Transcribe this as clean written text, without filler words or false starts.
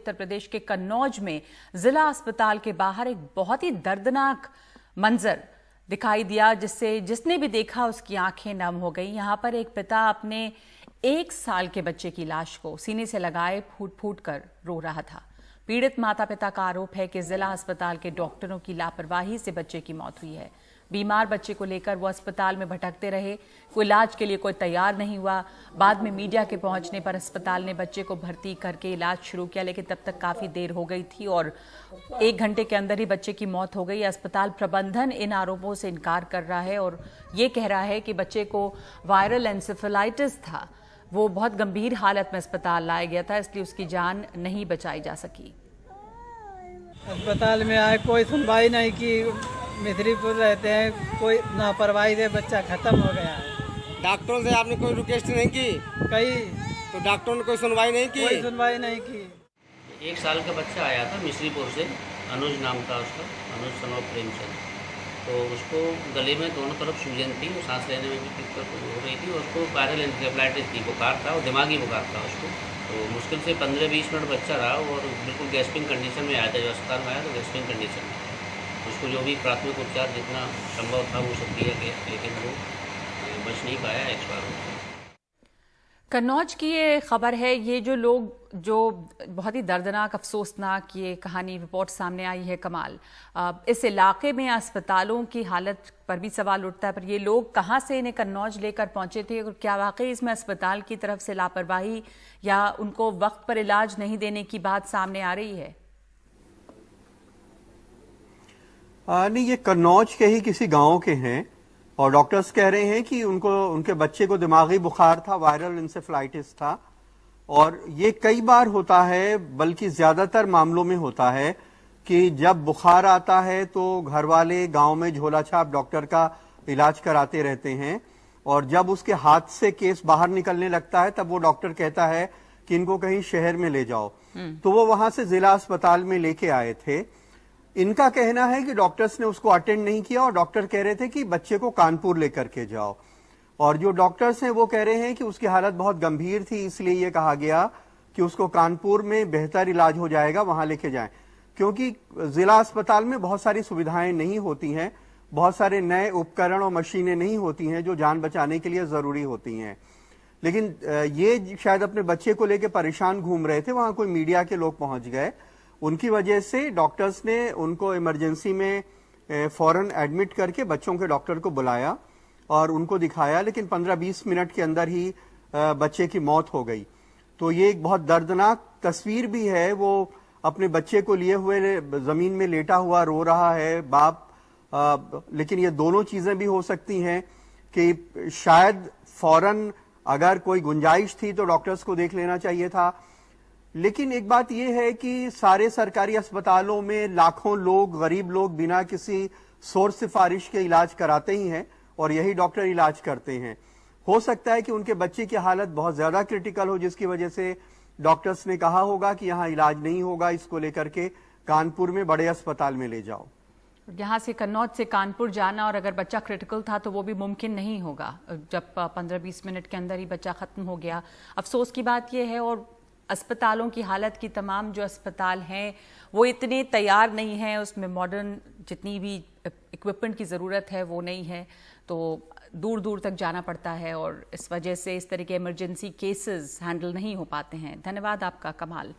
उत्तर प्रदेश के कन्नौज में जिला अस्पताल के बाहर एक बहुत ही दर्दनाक मंजर दिखाई दिया, जिसने भी देखा उसकी आंखें नम हो गई। यहां पर एक पिता अपने 1 साल के बच्चे की लाश को सीने से लगाए फूट फूट कर रो रहा था। पीड़ित माता पिता का आरोप है कि जिला अस्पताल के डॉक्टरों की लापरवाही से बच्चे की मौत हुई है। बीमार बच्चे को लेकर वो अस्पताल में भटकते रहे, कोई इलाज के लिए कोई तैयार नहीं हुआ। बाद में मीडिया के पहुंचने पर अस्पताल ने बच्चे को भर्ती करके इलाज शुरू किया, लेकिन तब तक काफी देर हो गई थी और 1 घंटे के अंदर ही बच्चे की मौत हो गई। अस्पताल प्रबंधन इन आरोपों से इनकार कर रहा है और ये कह रहा है कि बच्चे को वायरल एंसेफेलाइटिस था। वो बहुत गंभीर हालत में अस्पताल लाया गया था, इसलिए उसकी जान नहीं बचाई जा सकी। अस्पताल में आए, कोई सुनवाई नहीं की। मिथिरीपुर रहते हैं, कोई लापरवाही से बच्चा खत्म हो गया है। डॉक्टरों से आपने कोई रिक्वेस्ट नहीं की? कई तो डॉक्टरों ने कोई सुनवाई नहीं की? कोई सुनवाई नहीं की। 1 साल का बच्चा आया था मिश्रीपुर से, अनुज नाम था उसका, अनुज सन ऑफ प्रेमचंद। तो उसको गले में दोनों तरफ सूजन थी और सांस लेने में भी दिक्कत हो रही थी। उसको वायरल एंसेफेलाइटिस थी, बुखार था और दिमागी बुखार था उसको। तो मुश्किल से 15-20 मिनट बच्चा रहा और बिल्कुल गैस्पिंग कंडीशन में आया था। जो अस्पताल में आया तो गैस्पिंग कंडीशन में उसको जो भी प्राथमिक उपचार जितना संभव था वो सब दिया गया, लेकिन वो बच नहीं पाया, एक्सपायर हो गया। कन्नौज की ये खबर है। ये जो लोग, जो बहुत ही दर्दनाक अफसोसनाक ये कहानी रिपोर्ट सामने आई है कमाल, इस इलाके में अस्पतालों की हालत पर भी सवाल उठता है। पर ये लोग कहाँ से इन्हें कन्नौज लेकर पहुंचे थे और क्या वाकई इसमें अस्पताल की तरफ से लापरवाही या उनको वक्त पर इलाज नहीं देने की बात सामने आ रही है? नहीं, ये कन्नौज के ही किसी गांव के हैं और डॉक्टर्स कह रहे हैं कि उनके बच्चे को दिमागी बुखार था, वायरल इंसेफेलाइटिस था। और ये कई बार होता है, बल्कि ज्यादातर मामलों में होता है कि जब बुखार आता है तो घर वाले गांव में झोला छाप डॉक्टर का इलाज कराते रहते हैं और जब उसके हाथ से केस बाहर निकलने लगता है तब वो डॉक्टर कहता है कि इनको कहीं शहर में ले जाओ। तो वो वहां से जिला अस्पताल में लेके आए थे। इनका कहना है कि डॉक्टर्स ने उसको अटेंड नहीं किया और डॉक्टर कह रहे थे कि बच्चे को कानपुर लेकर के जाओ। और जो डॉक्टर्स हैं वो कह रहे हैं कि उसकी हालत बहुत गंभीर थी, इसलिए ये कहा गया कि उसको कानपुर में बेहतर इलाज हो जाएगा, वहां लेके जाएं। क्योंकि जिला अस्पताल में बहुत सारी सुविधाएं नहीं होती हैं, बहुत सारे नए उपकरण और मशीनें नहीं होती हैं जो जान बचाने के लिए जरूरी होती हैं। लेकिन ये शायद अपने बच्चे को लेकर परेशान घूम रहे थे, वहां कोई मीडिया के लोग पहुंच गए, उनकी वजह से डॉक्टर्स ने उनको इमरजेंसी में फौरन एडमिट करके बच्चों के डॉक्टर को बुलाया और उनको दिखाया, लेकिन 15-20 मिनट के अंदर ही बच्चे की मौत हो गई। तो ये एक बहुत दर्दनाक तस्वीर भी है। वो अपने बच्चे को लिए हुए जमीन में लेटा हुआ रो रहा है बाप। लेकिन ये दोनों चीजें भी हो सकती हैं कि शायद फौरन अगर कोई गुंजाइश थी तो डॉक्टर्स को देख लेना चाहिए था। लेकिन एक बात यह है कि सारे सरकारी अस्पतालों में लाखों लोग, गरीब लोग बिना किसी सोर्स सिफारिश के इलाज कराते ही हैं और यही डॉक्टर इलाज करते हैं। हो सकता है कि उनके बच्चे की हालत बहुत ज्यादा क्रिटिकल हो, जिसकी वजह से डॉक्टर्स ने कहा होगा कि यहाँ इलाज नहीं होगा, इसको लेकर के कानपुर में बड़े अस्पताल में ले जाओ। यहाँ से कन्नौज से कानपुर जाना और अगर बच्चा क्रिटिकल था तो वो भी मुमकिन नहीं होगा जब 15-20 मिनट के अंदर ही बच्चा खत्म हो गया। अफसोस की बात यह है। और अस्पतालों की हालत की, तमाम जो अस्पताल हैं वो इतने तैयार नहीं हैं, उसमें मॉडर्न जितनी भी इक्विपमेंट की ज़रूरत है वो नहीं है, तो दूर दूर तक जाना पड़ता है और इस वजह से इस तरह के इमरजेंसी केसेस हैंडल नहीं हो पाते हैं। धन्यवाद आपका कमाल।